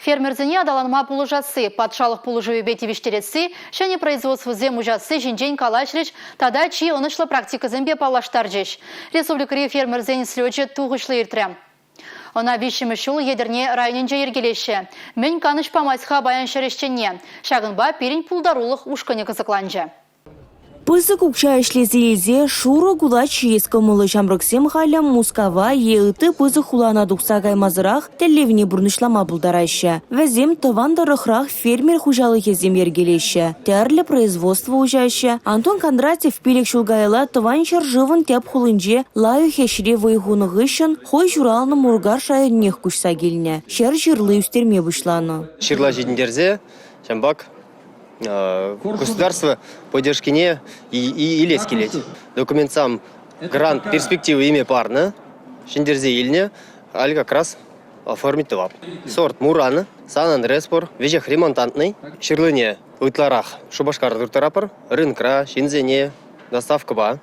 Фермерзіне адаланма пулыжасы, патшалық пулыжы беті вештеретсі, және производство земужасы жинжен калашрич, тада чьи онышлы практика зембе палаштар жеш. Республикари фермерзені слёче туғышлы иртрем. Она вишімі шул едірне районенже ергелеші. Мен каныш памайсха баян шерешченне. Шагынба перень пулдарулық ушканы кызыкланжы. Пызык укша ишлезелезе шура гулач ескомылы жамрыксем халя Мускава еыты пызык хулана дукса каймазырах телевне бурнышлама булдараща. Вәзем тывандарыхрах фермер хужалы езем ергелеща. Тярлі производство ужаща. Антон Кондратьев пилек шулгайла тыванчар живын тяп хулынже лаю хешре вайгуны гышын хой журалны мургар шайыннех кушса келіне. Шер жырлы үстерме бұшланы. Шырла жидіндерзе, шамбак, государство поддержки не и лес келет. Документ сам грант перспективы имя парна, шиндерзе ильне, али как раз оформить товар. Сорт Мурана, Сан-Андреспор, вежех ремонтантный, шырлыне уйтларах, шубашкар дуртарапор, рынкра, шинзене, доставка ба.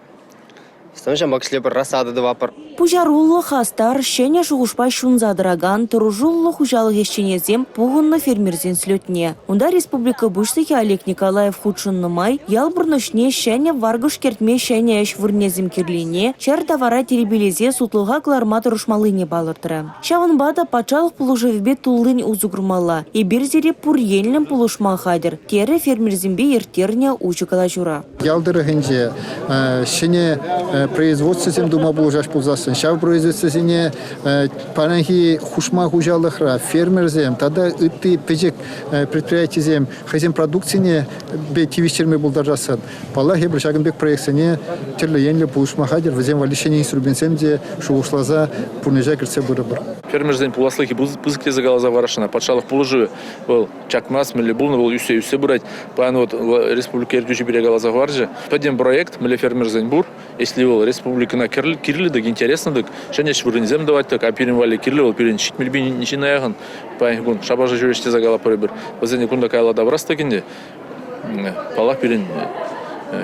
Станжамбак шлепер рассада двапор. Пужаруллы хастар шене шугушпа шунзадыраган туружуллы хужалы хещенезем пугынны фермерзен слетне. Унда республика быштыхи Олег Николаев худшынны май, ялбырнышне шене варгыш кертме шене эш вырнезем кирлине, чар товара теребелезе сутлыга кларма турушмалыне балыртыры. Шавынбада пачалық пулужевбе туллын узугрмала, и бирзере пурьенлем пулушма хадер, тере фермерзембе ертерне учукала жура. Ялдырыгынже шене производство зем дума булжаш пулзасын. Шав производство зене паранхи хушма хужалыхра фермерзем, тогда ыты пежек предприятие зем хазем продукцияне бе тивиштерме булдажасын. Палахи брашагынбек проектсене терле енле пулушма хадер вазем валишене инструментсемде шугушлаза пурнежа кирсе быры-быр. Фермерзем пуласлыхи бузык тезе галаза варашына. Патшалық пулыжы был чакмас, мілі булны был үсе бұрайд. Паян вот республика ердюжі бере галаза варжы. Тоден проект мілі фермерзем бур. Если был республикана кирлі дық интересно дық. Және швырынзем давать так, а перен вали кирлі ол перен шит мілбе ничи наягын. Паян гун шабажы жүреш тезе гала пары бір. Вазене кунда кайла добрас тагенде. Палах перен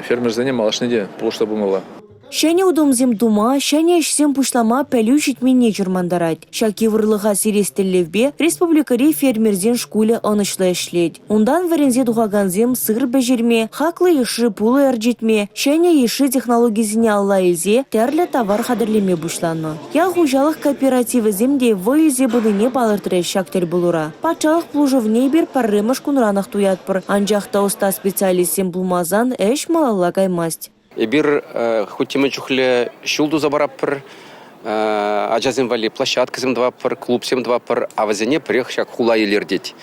фермерзене малашнеде пулышта булмала. Шәне удумзем дума, шәне эшсем пушлама пәлю житменне жүрмандарайд. Шаки вырлыға сирестеллевбе республикари фермерзен шкуле анышлы эшлейд. Ундан варензе духаганзем сыр бәжерме, хаклы еші пулы әржетме, шәне еші технологизіне алла елзе тәрлі товар қадырлеме бұшланы. Ял хужалық кооперативы земде войылзе бұдыне балыртыры шактер бұлыра. Патшалық плужывне бір парремыш кунранах туятпыр. Анжақта уста специалистсем бұлмазан әш малалла каймасть. Бир хотиме чухле шулду забараппыр, ажазем вали площадкасем дваппыр, клубсем дваппыр, а вазене прех шак хула елердеть.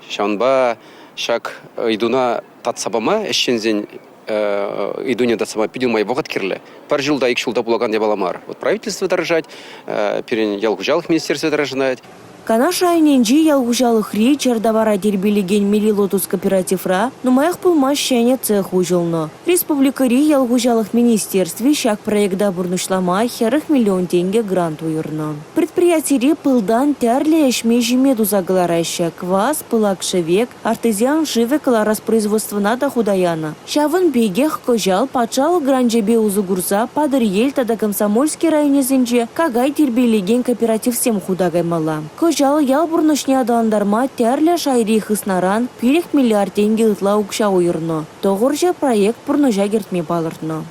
Шанба шак идуна татсабама эшчензен идуне татсабама пидил май вогат кирле. Пар жылда ик шулда булаган дебаламар. Вот правительство дорожать, перен ялгужалых министерство дорожать. Канаш айненжи ялгужалых ри чардавара дербелеген милилотус кооперативра, нумаях пулмаш шәне цех ужылны. Республикари ялгужалых министерстве шак проекта бурнышлама херых миллион тенге грант уйырны. Предприятири пылдан тәрлі әшме жемеду загалараща, квас, пылак шевек, артезиан живек распроизводствына да худаяна. Шавын бегех кожал патшал гранжебе узугурса падыр ел тада комсомольский районезенже кагай дербелеген кооператив сем худагаймала. Жал ял бурнышне адаландарма тәрлі шайри хыснаран пирек миллиард тенге ытла укша уйырны. Тоғыржа проект бурныжа кертме балыртны.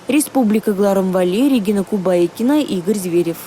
Республика Гларым Вали, Регина Кубайкина, Игорь Зверев.